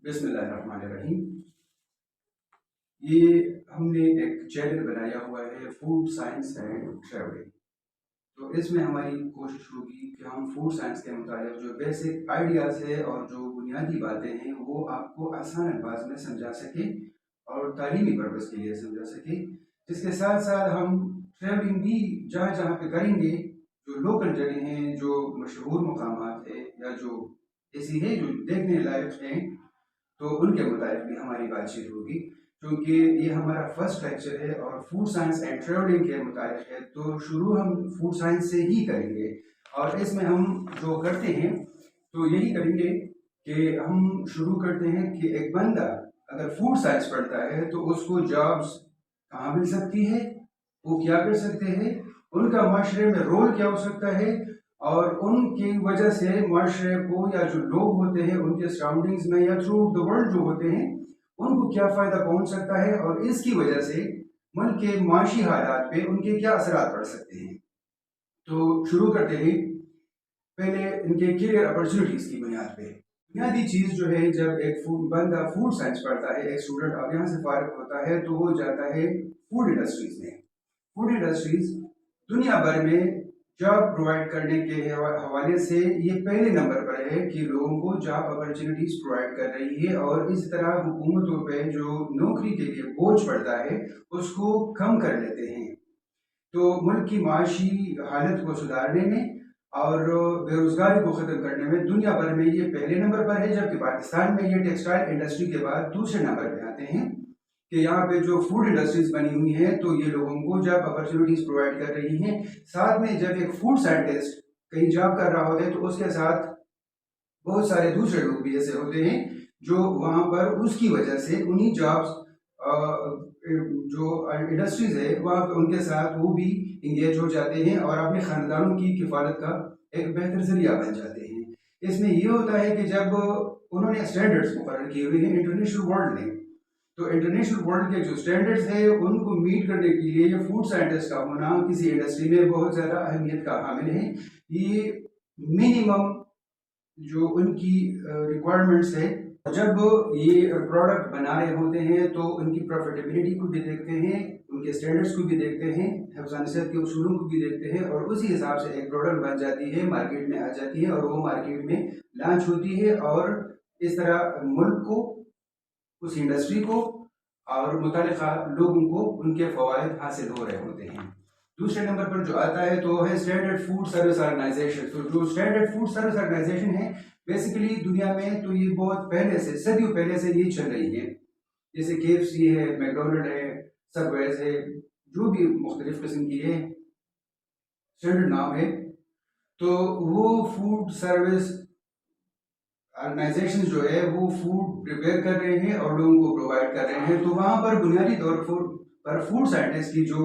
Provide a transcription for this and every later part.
بسم اللہ الرحمن الرحیم۔ یہ ہم نے ایک چینل بنایا ہوا ہے فوڈ سائنس اینڈ ٹریولنگ۔ تو اس میں ہماری کوشش ہوگی کہ ہم فوڈ سائنس کے متعلق جو بیسک آئیڈیاز ہے اور جو بنیادی باتیں ہیں وہ آپ کو آسان انداز میں سمجھا سکیں اور تعلیمی پرپز کے لیے سمجھا سکیں، جس کے ساتھ ساتھ ہم ٹریولنگ بھی جہاں جہاں پہ کریں گے، جو لوکل جگہ ہیں، جو مشہور مقامات ہیں یا جو ایسی ہیں جو دیکھنے لائق ہیں، تو ان کے متعلق بھی ہماری بات چیت ہوگی۔ کیونکہ یہ ہمارا فرسٹ لیکچر ہے اور فوڈ سائنس اینڈ ٹریولنگ کے متعلق ہے، تو شروع ہم فوڈ سائنس سے ہی کریں گے۔ اور اس میں ہم جو کرتے ہیں تو یہی کریں گے کہ ہم شروع کرتے ہیں کہ ایک بندہ اگر فوڈ سائنس پڑھتا ہے تو اس کو جابس کہاں مل سکتی ہے، وہ کیا کر سکتے ہیں، ان کا معاشرے میں رول کیا ہو سکتا ہے، اور ان کی وجہ سے معاشرے کو یا جو لوگ ہوتے ہیں ان کے سراؤنڈنگز میں یا تھرو دا ورلڈ جو ہوتے ہیں ان کو کیا فائدہ پہنچ سکتا ہے، اور اس کی وجہ سے ملک کے معاشی حالات پہ ان کے کیا اثرات پڑ سکتے ہیں۔ تو شروع کرتے ہیں پہلے ان کے کیریئر اپرچونیٹیز کی بنیاد پہ۔ بنیادی چیز جو ہے، جب ایک بندہ فوڈ سائنس پڑھتا ہے، ایک اسٹوڈنٹ اور یہاں سے فارغ ہوتا ہے تو وہ جاتا ہے فوڈ انڈسٹریز میں۔ فوڈ انڈسٹریز دنیا بھر میں جاب پرووائڈ کرنے کے حوالے سے یہ پہلے نمبر پر ہے کہ لوگوں کو جاب اپرچونیٹیز پرووائڈ کر رہی ہے، اور اس طرح حکومتوں پہ جو نوکری کے لیے بوجھ پڑتا ہے اس کو کم کر لیتے ہیں۔ تو ملک کی معاشی حالت کو سدھارنے میں اور بے روزگاری کو ختم کرنے میں دنیا بھر میں یہ پہلے نمبر پر ہے، جبکہ پاکستان میں یہ ٹیکسٹائل انڈسٹری کے بعد دوسرے نمبر پہ آتے ہیں کہ یہاں پہ جو فوڈ انڈسٹریز بنی ہوئی ہیں تو یہ لوگوں کو جاب اپرچونیٹیز پرووائڈ کر رہی ہیں۔ ساتھ میں جب ایک فوڈ سائنٹسٹ کہیں جاب کر رہا ہوتا ہے تو اس کے ساتھ بہت سارے دوسرے لوگ بھی ایسے ہوتے ہیں جو وہاں پر اس کی وجہ سے انہی جابس جو انڈسٹریز ہے وہاں پہ ان کے ساتھ وہ بھی انگیج ہو جاتے ہیں اور اپنے خاندانوں کی کفالت کا ایک بہتر ذریعہ بن جاتے ہیں۔ اس میں یہ ہوتا ہے کہ جب انہوں نے اسٹینڈرڈز مقرر کیے ہوئے ہیں انٹرنیشنل ورلڈ نے، تو انٹرنیشنل ورلڈ کے جو اسٹینڈرڈز ہیں ان کو میٹ کرنے کے لیے یہ فوڈ سائنٹسٹ کا ہونا کسی انڈسٹری میں بہت زیادہ اہمیت کا حامل ہے۔ یہ منیمم جو ان کی ریکوائرمنٹس ہے، جب یہ پروڈکٹ بنا رہے ہوتے ہیں تو ان کی پروفیٹیبلٹی کو بھی دیکھتے ہیں، ان کے اسٹینڈرڈز کو بھی دیکھتے ہیں، حفظ نصیحت کے اصولوں کو بھی دیکھتے ہیں، اور اسی حساب سے ایک پروڈکٹ بن جاتی ہے، مارکیٹ میں آ جاتی ہے اور وہ مارکیٹ میں لانچ ہوتی ہے، اور اس طرح ملک کو، اس انڈسٹری کو اور متعلقہ لوگوں کو ان کے فوائد حاصل ہو رہے ہوتے ہیں۔ دوسرے نمبر پر جو آتا ہے تو ہے اسٹینڈرڈ فوڈ سروس آرگنائزیشن۔ تو جو اسٹینڈرڈ فوڈ سروس آرگنائزیشن ہے بیسیکلی دنیا میں تو یہ بہت پہلے سے، صدیوں پہلے سے یہ چل رہی ہے، جیسے KFC ہے، میکڈونلڈ ہے، سب ویز ہے، جو بھی مختلف قسم کی ہے اسٹینڈرڈ نام ہے۔ تو وہ فوڈ سروس آرگنائزیشن جو ہے وہ فوڈ پریپیئر کر رہے ہیں اور لوگوں کو پرووائڈ کر رہے ہیں، تو وہاں پر بنیادی طور پر فوڈ سائنٹسٹ کی جو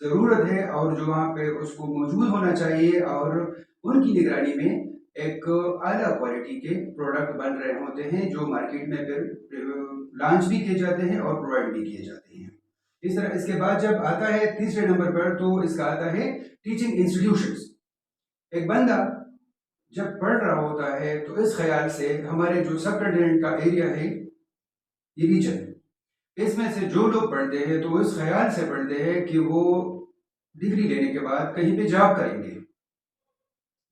ضرورت ہے اور جو وہاں پہ اس کو موجود ہونا چاہیے، اور ان کی نگرانی میں ایک اعلیٰ کوالٹی کے پروڈکٹ بن رہے ہوتے ہیں جو مارکیٹ میں پھر لانچ بھی کیے جاتے ہیں اور پرووائڈ بھی کیے جاتے ہیں۔ اس طرح اس کے بعد جب آتا ہے تیسرے نمبر پر تو اس کا آتا ہے ٹیچنگ انسٹیٹیوشنز۔ ایک بندہ جب پڑھ رہا ہوتا ہے تو اس خیال سے ہمارے جو سب کنٹیننٹ کا ایریا ہے یہ ریجن، اس میں سے جو لوگ پڑھتے ہیں تو اس خیال سے پڑھتے ہیں کہ وہ ڈگری لینے کے بعد کہیں پہ جاب کریں گے۔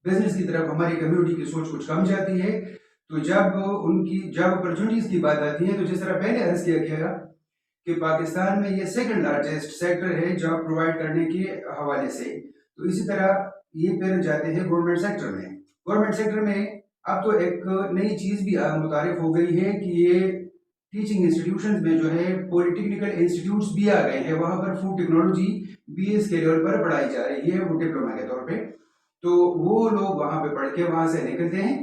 بزنس کی طرف ہماری کمیونٹی کی سوچ کچھ کم جاتی ہے، تو جب ان کی جاب اپرچونیٹیز کی بات آتی ہے تو جس طرح پہلے عرض کیا گیا کہ پاکستان میں یہ سیکنڈ لارجسٹ سیکٹر ہے جاب پرووائڈ کرنے کے حوالے سے، تو اسی طرح یہ پھر جاتے ہیں گورنمنٹ سیکٹر میں۔ گورنمنٹ سیکٹر میں اب تو ایک نئی چیز بھی متعارف ہو گئی ہے کہ یہ ٹیچنگ انسٹیٹیوشنز میں جو ہے پولی ٹیکنیکل انسٹیٹیوٹس بھی آ گئے ہیں، وہاں پر فوڈ ٹیکنالوجی BS کے لیول پر پڑھائی جا رہی ہے، وہ ڈپلوما کے طور پہ۔ تو وہ لوگ وہاں پہ پڑھ کے وہاں سے نکلتے ہیں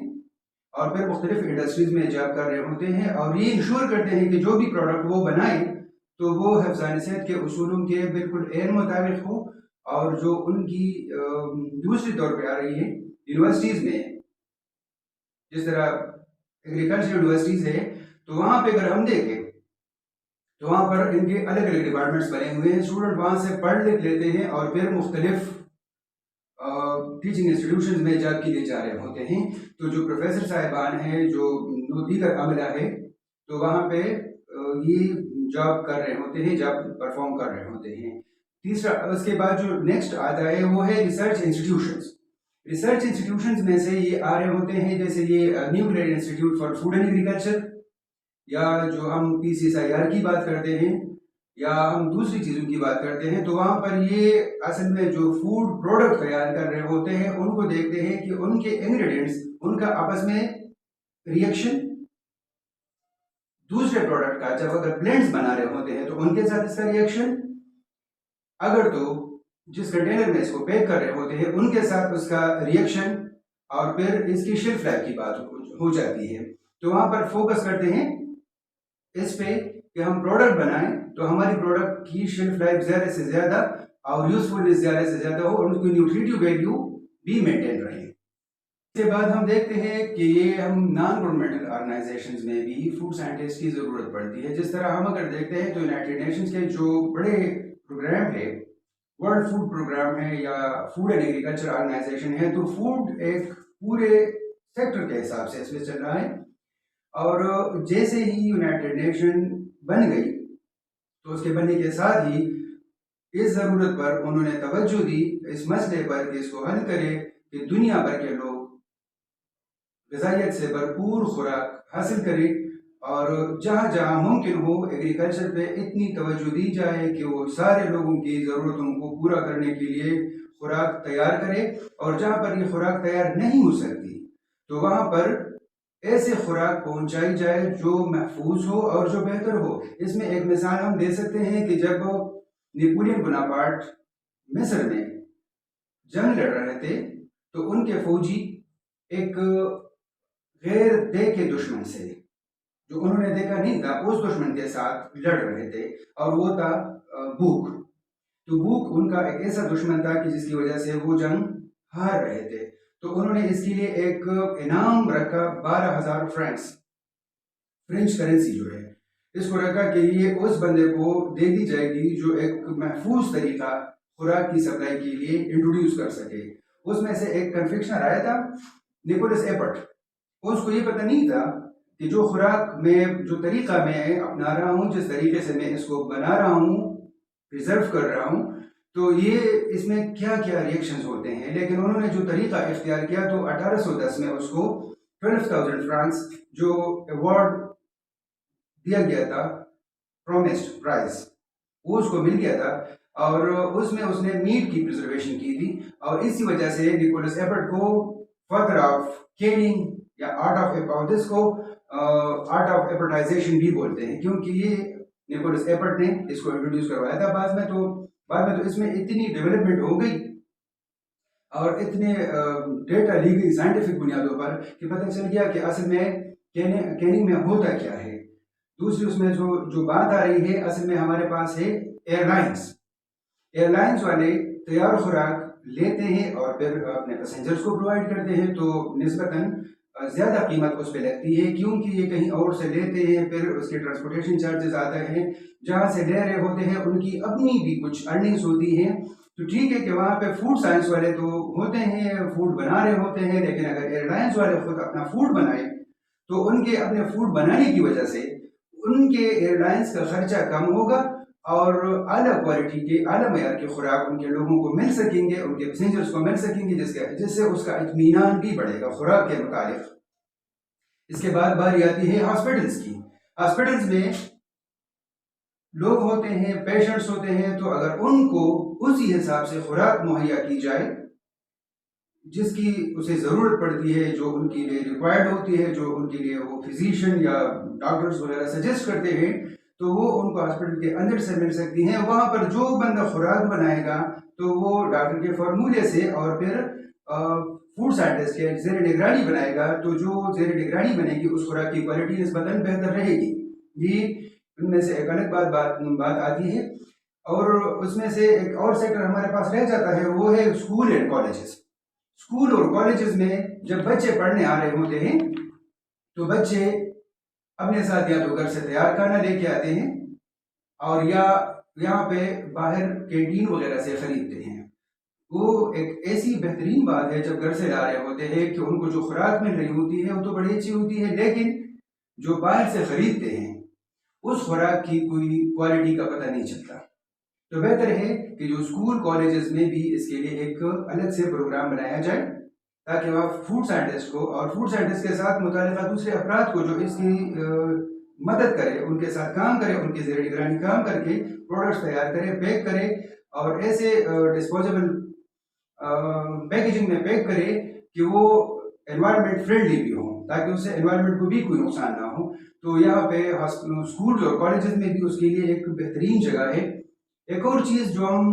اور پھر مختلف انڈسٹریز میں جاب کر رہے ہوتے ہیں، اور یہ انشور کرتے ہیں کہ جو بھی پروڈکٹ وہ بنائیں تو وہ حفظ نصیحت کے اصولوں کے بالکل عین مطابق ہو، اور جو ان کی دوسری طور پہ آ رہی ہے یونیورسٹیز میں، جس طرح ایگریکلچر یونیورسٹیز ہے، تو وہاں پہ اگر ہم دیکھیں تو وہاں پر ان کے الگ الگ ڈپارٹمنٹس بنے ہوئے ہیں، اسٹوڈنٹ وہاں سے پڑھ لکھ لیتے ہیں اور پھر مختلف ٹیچنگ انسٹیٹیوشنز میں جاب کے لیے جا رہے ہوتے ہیں تو جو پروفیسر صاحبان ہیں جو دیگر عملہ ہے تو وہاں پہ یہ جاب کر رہے ہوتے ہیں، جاب پرفارم کر رہے ہوتے ہیں۔ تیسرا اس کے بعد جو نیکسٹ آتا ہے وہ ہے ریسرچ انسٹیٹیوشنز۔ ریسرچ انسٹیٹیوشنز میں سے یہ آ رہے ہوتے ہیں جیسے یہ nuclear institute for food and agriculture, یا جو ہم PCSIR کی بات کرتے ہیں یا ہم دوسری چیزوں کی بات کرتے ہیں، تو وہاں پر یہ اصل میں جو فوڈ پروڈکٹ تیار کر رہے ہوتے ہیں ان کو دیکھتے ہیں کہ ان کے انگریڈینٹس، ان کا آپس میں ریئیکشن دوسرے پروڈکٹ کا، جب اگر بلینڈز بنا رہے ہوتے ہیں تو ان کے ساتھ اس کا ریئیکشن، اگر تو جس کنٹینر میں اس کو پیک کر رہے ہوتے ہیں ان کے ساتھ اس کا ریئیکشن، اور پھر اس کی شیلف لائف کی بات ہو جاتی ہے۔ تو وہاں پر فوکس کرتے ہیں اس پہ کہ ہم پروڈکٹ بنائیں تو ہماری پروڈکٹ کی شیلف لائف زیادہ سے زیادہ اور یوزفلنس زیادہ سے زیادہ ہو، اور ان کی نیوٹریٹیو ویلیو بھی مینٹین رہے۔ اس کے بعد ہم دیکھتے ہیں کہ یہ ہم نان گورنمنٹل آرگنائزیشنز میں بھی فوڈ سائنٹسٹ کی ضرورت پڑتی ہے۔ جس طرح ہم اگر دیکھتے ہیں تو یونائٹیڈ نیشنز کے جو بڑے پروگرام ہے، ورلڈ فوڈ پروگرام ہے یا فوڈ اینڈ ایگریکلچر آرگنائزیشن ہے، تو فوڈ ایک پورے سیکٹر کے حساب سے اس میں چل رہا ہے، اور جیسے ہی یونائٹیڈ نیشن بن گئی تو اس کے بننے کے ساتھ ہی اس ضرورت پر انہوں نے توجہ دی اس مسئلے پر کہ اس کو حل کرے کہ دنیا بھر کے لوگ غذائیت سے بھرپور خوراک حاصل کریں، اور جہاں جہاں ممکن ہو ایگریکلچر پہ اتنی توجہ دی جائے کہ وہ سارے لوگوں کی ضرورتوں کو پورا کرنے کے لیے خوراک تیار کرے، اور جہاں پر یہ خوراک تیار نہیں ہو سکتی تو وہاں پر ایسے خوراک پہنچائی جائے جو محفوظ ہو اور جو بہتر ہو۔ اس میں ایک مثال ہم دے سکتے ہیں کہ جب نیپولین بوناپارٹ مصر میں جنگ لڑ رہے تھے تو ان کے فوجی ایک غیر دیکھے دشمن سے، جو انہوں نے دیکھا نہیں تھا، اس دشمن کے ساتھ لڑ رہے تھے، اور وہ تھا بھوک۔ تو بھوک ان کا ایک ایسا دشمن تھا کہ جس کی وجہ سے وہ جنگ ہار رہے تھے، تو انہوں نے اس کے لیے ایک انعام رکھا 12,000 فرینکس، فرینچ کرنسی جو ہے، اس کو رکھا کہ یہ اس بندے کو دے دی جائے گی جو ایک محفوظ طریقہ خوراک کی سپلائی کے لیے انٹروڈیوس کر سکے۔ اس میں سے ایک کنفیکشنر آیا تھا نیکولس ایپٹ، اس کو یہ پتہ نہیں تھا کہ جو خوراک میں جو طریقہ میں اپنا رہا ہوں، جس طریقے سے میں اس کو بنا رہا ہوں، پریزرو کر رہا ہوں، تو یہ اس میں کیا کیا ریئیکشنز ہوتے ہیں، لیکن انہوں نے جو طریقہ اختیار کیا تو 1810 میں اس کو 12,000 فرانکس جو ایوارڈ دیا گیا تھا، پرومسڈ پرائز، وہ اس کو مل گیا تھا، اور اس میں اس نے میٹ کی پریزرویشن کی تھی، اور اسی وجہ سے نیکولس ایپٹ کو فادر آف کیننگ یا آرٹ آف دس کو آرٹ آف ایپرٹائزیشن بھی بولتے ہیں، کیونکہ یہ نیکولس ایپٹ نے اس کو انٹروڈیوس کروایا تھا۔ بعد میں تو اس میں اتنی ڈیولپمنٹ ہو گئی اور اتنے ڈیٹا لی گئی سائنٹیفک بنیادوں پر کہ پتہ چل گیا کہ اصل میں کیننگ میں ہوتا کیا ہے۔ دوسری اس میں جو بات آ رہی ہے، اصل میں ہمارے پاس ہے ایئر لائنز والے تیار خوراک لیتے ہیں اور پھر اپنے پیسنجرز کو پرووائڈ کرتے ہیں، تو نسبتاً زیادہ قیمت اس پہ لگتی ہے، کیونکہ یہ کہیں اور سے لیتے ہیں، پھر اس کے ٹرانسپورٹیشن چارجز آتے ہیں، جہاں سے لے رہے ہوتے ہیں ان کی اپنی بھی کچھ ارننگز ہوتی ہیں۔ تو ٹھیک ہے کہ وہاں پہ فوڈ سائنس والے تو ہوتے ہیں، فوڈ بنا رہے ہوتے ہیں، لیکن اگر ایئر لائنز والے خود اپنا فوڈ بنائیں تو ان کے اپنے فوڈ بنانے کی وجہ سے ان کے ایئر لائنز کا خرچہ کم ہوگا، اور اعلیٰ کوالٹی کے اعلیٰ معیار کی خوراک ان کے لوگوں کو مل سکیں گے، ان کے پیسنجرز کو مل سکیں گے، جس سے اس کا اطمینان بھی بڑھے گا خوراک کے متعلق۔ اس کے بعد باری آتی ہے ہاسپٹلز کی۔ ہاسپٹلز میں لوگ ہوتے ہیں، پیشنٹس ہوتے ہیں، تو اگر ان کو اسی حساب سے خوراک مہیا کی جائے جس کی اسے ضرورت پڑتی ہے، جو ان کے لیے ریکوائرڈ ہوتی ہے، جو ان کے لیے وہ فزیشین یا ڈاکٹرز وغیرہ سجیسٹ کرتے ہیں، تو وہ ان کو ہاسپٹل کے اندر سے مل سکتی ہیں۔ وہاں پر جو بندہ خوراک بنائے گا تو وہ ڈاکٹر کے فارمولے سے اور پھر فوڈ سائنٹسٹ کے زیر نگرانی بنائے گا، تو جو زیر نگرانی بنے گی اس خوراک کی کوالٹی نسبتاً بہتر رہے گی۔ یہ ان میں سے ایک الگ بات آتی ہے، اور اس میں سے ایک اور سیکٹر ہمارے پاس رہ جاتا ہے، وہ ہے اسکول اینڈ کالجز۔ اسکول اور کالجز میں جب بچے پڑھنے آ رہے ہوتے ہیں تو بچے اپنے ساتھ یا تو گھر سے تیار کھانا لے کے آتے ہیں، اور یا یہاں پہ باہر کینٹین وغیرہ سے خریدتے ہیں۔ وہ ایک ایسی بہترین بات ہے جب گھر سے لا رہے ہوتے ہیں کہ ان کو جو خوراک مل رہی ہوتی ہے وہ تو بڑی اچھی ہوتی ہے، لیکن جو باہر سے خریدتے ہیں اس خوراک کی کوئی کوالٹی کا پتہ نہیں چلتا۔ تو بہتر ہے کہ جو اسکول کالجز میں بھی اس کے لیے ایک الگ سے پروگرام بنایا جائے، تاکہ وہ فوڈ سائنٹسٹ کو اور فوڈ سائنٹسٹ کے ساتھ متعلقہ دوسرے افراد کو جو اس کی مدد کرے، ان کے ساتھ کام کرے، ان کے زیر نگرانی کام کر کے پروڈکٹس تیار کرے، پیک کرے، اور ایسے ڈسپوزیبل پیکیجنگ میں پیک کرے کہ وہ انوائرمنٹ فرینڈلی بھی ہوں، تاکہ اس سے انوائرمنٹ کو بھی کوئی نقصان نہ ہو۔ تو یہاں پہ اسکول اور کالجز میں بھی اس کے لیے ایک بہترین جگہ ہے۔ ایک اور چیز جو ہم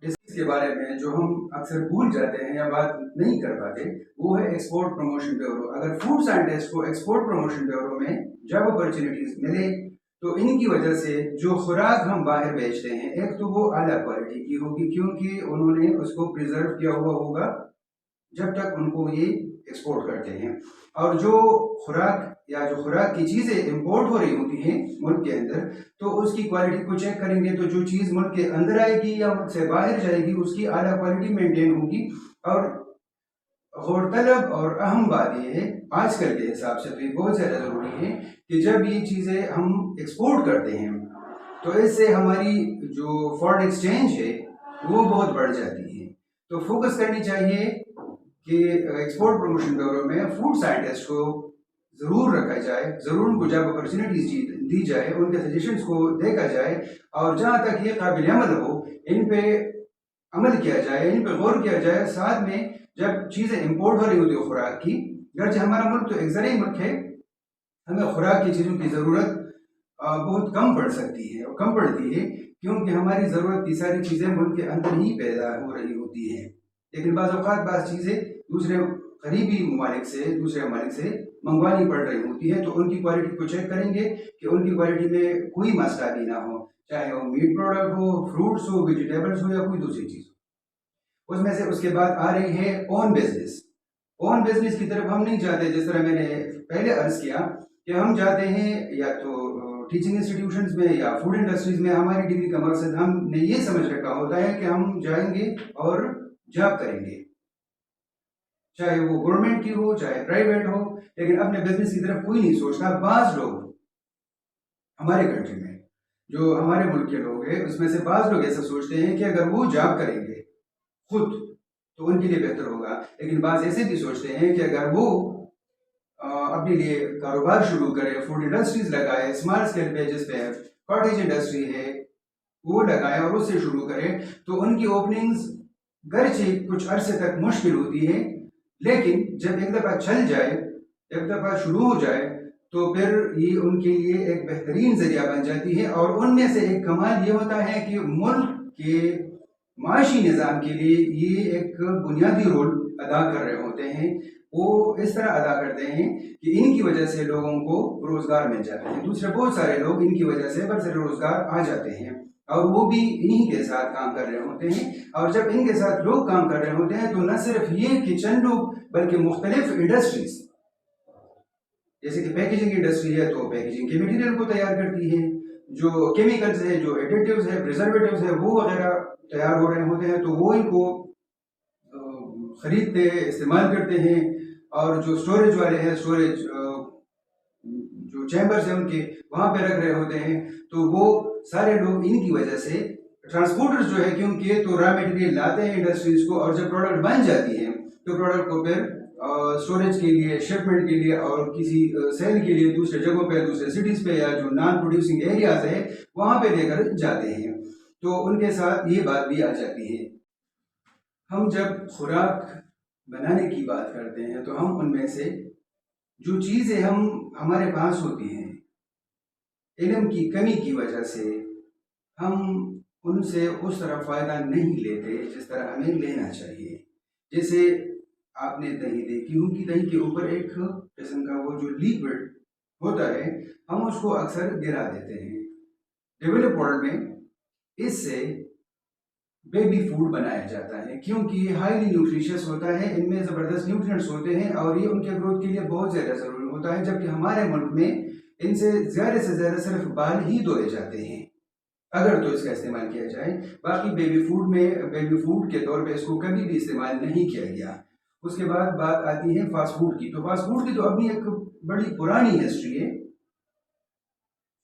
ڈسکس کے بارے میں جو ہم اکثر بھول جاتے ہیں یا بات نہیں کر پاتے، وہ ہے ایکسپورٹ پروموشن بیورو۔ اگر فوڈ سائنٹسٹ کو ایکسپورٹ پروموشن بیورو میں جاب اپرچونیٹیز ملے تو ان کی وجہ سے جو خوراک ہم باہر بیچتے ہیں، ایک تو وہ اعلیٰ کوالٹی کی ہوگی، کیونکہ انہوں نے اس کو پریزرو کیا ہوا ہوگا جب تک ان کو یہ ایکسپورٹ کرتے ہیں۔ اور جو خوراک کی چیزیں امپورٹ ہو رہی ہوتی ہیں ملک کے اندر، تو اس کی کوالٹی کو چیک کریں گے تو جو چیز ملک کے اندر آئے گی یا ملک سے باہر جائے گی اس کی اعلیٰ کوالٹی مینٹین ہوگی۔ اور غور طلب اور اہم بات یہ ہے آج کل کے حساب سے، تو یہ بہت زیادہ ضروری ہے کہ جب یہ چیزیں ہم ایکسپورٹ کرتے ہیں تو اس سے ہماری جو فارن ایکسچینج ہے وہ بہت بڑھ جاتی ہے۔ تو فوکس کرنی چاہیے کہ ایکسپورٹ پروموشن بیورو میں فوڈ سائنٹسٹ کو ضرور رکھا جائے، ضرور ان کو جاب اپرچونیٹیز دی جائے، ان کے سجیشنز کو دیکھا جائے، اور جہاں تک یہ قابل عمل ہو ان پہ عمل کیا جائے، ان پہ غور کیا جائے۔ ساتھ میں جب چیزیں امپورٹ ہو رہی ہوتی ہے خوراک کی، گرچہ ہمارا ملک تو ایک زرعی ملک ہے، ہمیں خوراک کی چیزوں کی ضرورت بہت کم پڑ سکتی ہے اور کم پڑتی ہے، کیونکہ ہماری ضرورت کی ساری چیزیں ملک کے اندر ہی پیدا ہو رہی ہوتی ہیں۔ لیکن بعض اوقات بعض چیزیں دوسرے قریبی ممالک سے، دوسرے ممالک سے منگوانی پڑ رہی ہوتی ہے، تو ان کی کوالٹی کو چیک کریں گے کہ ان کی کوالٹی میں کوئی مسئلہ بھی نہ ہو، چاہے وہ میٹ پروڈکٹ ہو، فروٹس ہو، ویجیٹیبلس ہو یا کوئی دوسری چیز ہو۔ اس میں سے اس کے بعد آ رہی ہے اون بزنس۔ اون بزنس کی طرف ہم نہیں جاتے، جس طرح میں نے پہلے عرض کیا کہ ہم جاتے ہیں یا تو ٹیچنگ انسٹیٹیوشنز میں یا فوڈ انڈسٹریز میں۔ ہماری ڈگری کا مقصد ہم نے یہ سمجھ رکھا ہوتا ہے کہ ہم جائیں گے اور جاب کریں گے، چاہے وہ گورنمنٹ کی ہو چاہے پرائیویٹ ہو، لیکن اپنے بزنس کی طرف کوئی نہیں سوچتا۔ بعض لوگ ہمارے کنٹری میں، جو ہمارے ملک کے لوگ ہیں، اس میں سے بعض لوگ ایسا سوچتے ہیں کہ اگر وہ جاب کریں گے خود تو ان کے لیے بہتر ہوگا، لیکن بعض ایسے بھی سوچتے ہیں کہ اگر وہ اپنے لیے کاروبار شروع کرے، فوڈ انڈسٹریز لگائے اسمال اسکیل پہ، جس پہ کاٹیج انڈسٹری ہے وہ لگائے اور اس سے شروع کرے، تو ان کی اوپننگز گرچہ کچھ عرصے تک مشکل ہوتی ہے، لیکن جب ایک دفعہ چل جائے، ایک دفعہ شروع ہو جائے، تو پھر یہ ان کے لیے ایک بہترین ذریعہ بن جاتی ہے۔ اور ان میں سے ایک کمال یہ ہوتا ہے کہ ملک کے معاشی نظام کے لیے یہ ایک بنیادی رول ادا کر رہے ہوتے ہیں۔ وہ اس طرح ادا کرتے ہیں کہ ان کی وجہ سے لوگوں کو روزگار مل جاتا ہے، دوسرے بہت سارے لوگ ان کی وجہ سے برسر روزگار آ جاتے ہیں، اور وہ بھی انہی کے ساتھ کام کر رہے ہوتے ہیں۔ اور جب ان کے ساتھ لوگ کام کر رہے ہوتے ہیں تو نہ صرف یہ کہ چند لوگ، بلکہ مختلف انڈسٹریز، جیسے کہ پیکیجنگ انڈسٹری ہے تو پیکیجنگ کے میٹیریل کو تیار کرتی ہے، جو کیمیکلز ہے، جو ایڈیٹیوز ہے، پریزرویٹیوز ہے، وہ وغیرہ تیار ہو رہے ہوتے ہیں، تو وہ ان کو خریدتے استعمال کرتے ہیں۔ اور جو اسٹوریج والے ہیں، اسٹوریج جو چیمبرز ہیں ان کے، وہاں پہ رکھ رہے ہوتے ہیں، تو وہ سارے لوگ ان کی وجہ سے ٹرانسپورٹرز جو ہے، کیونکہ تو را میٹیریل لاتے ہیں انڈسٹریز کو، اور جب پروڈکٹ بن جاتی ہے تو پروڈکٹ کو پھر اسٹوریج کے لیے، شپمنٹ کے لیے اور کسی سیل کے لیے دوسرے جگہوں پہ، دوسرے سٹیز پہ، یا جو نان پروڈیوسنگ ایریاز ہے وہاں پہ لے کر جاتے ہیں، تو ان کے ساتھ یہ بات بھی آ جاتی ہے۔ ہم جب خوراک بنانے کی بات کرتے ہیں تو ہم ان میں سے جو چیزیں ہمارے پاس ہوتی ہیں، علم کی کمی کی وجہ سے ہم ان سے اس طرح فائدہ نہیں لیتے جس طرح ہمیں لینا چاہیے۔ جیسے آپ نے دہی دیکھی ہوگی، دہی کے اوپر ایک قسم کا وہ جو لیکوڈ ہوتا ہے، ہم اس کو اکثر گرا دیتے ہیں۔ ڈیولپ ورلڈ میں اس سے بیبی فوڈ بنایا جاتا ہے، کیونکہ یہ ہائیلی نیوٹریشس ہوتا ہے، ان میں زبردست نیوٹرینٹس ہوتے ہیں اور یہ ان کے گروتھ کے لیے بہت زیادہ ضروری ہوتا ہے، جبکہ ہمارے ملک میں ان سے زیادہ صرف بال ہی دھوئے جاتے ہیں۔ اگر تو اس کا استعمال کیا جائے. باقی بیبی فوڈ کے طور پہ اس کو کبھی بھی استعمال نہیں کیا گیا. اس کے بعد بات آتی ہے فاسٹ فوڈ کی. تو فاسٹ فوڈ کی تو اپنی ایک بڑی پرانی ہسٹری ہے.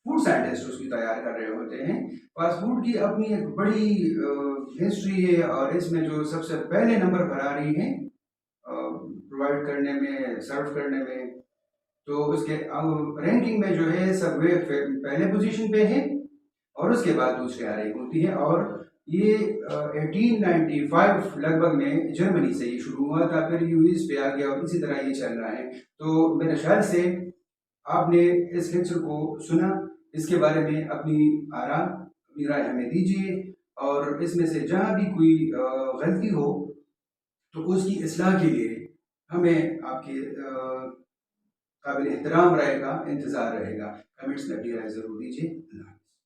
فوڈ سائنٹسٹ اس کی تیار کر رہے ہوتے ہیں. فاسٹ فوڈ کی اپنی ایک بڑی ہسٹری ہے، اور اس میں جو سب سے پہلے نمبر پر آ رہی ہیں پرووائڈ کرنے میں، سرو کرنے میں، تو اس کے رینکنگ میں جو ہے سب وے پہلے پوزیشن پہ ہے، اور اس کے بعد دوسرے آ رہی ہوتی ہے. اور یہ 1895 لگ بھگ میں جرمنی سے یہ شروع ہوا تھا، پھر یوز پہ آ گیا، اور اسی طرح یہ چل رہا ہے. تو میرے خیال سے آپ نے اس لیکچر کو سنا، اس کے بارے میں اپنی آراء، اپنی رائے ہمیں دیجیے، اور اس میں سے جہاں بھی کوئی غلطی ہو تو اس کی اصلاح کے لیے ہمیں آپ کے قابل احترام رائے کا انتظار رہے گا. کمنٹس میں اپنی رائے ضرور دیجیے. اللہ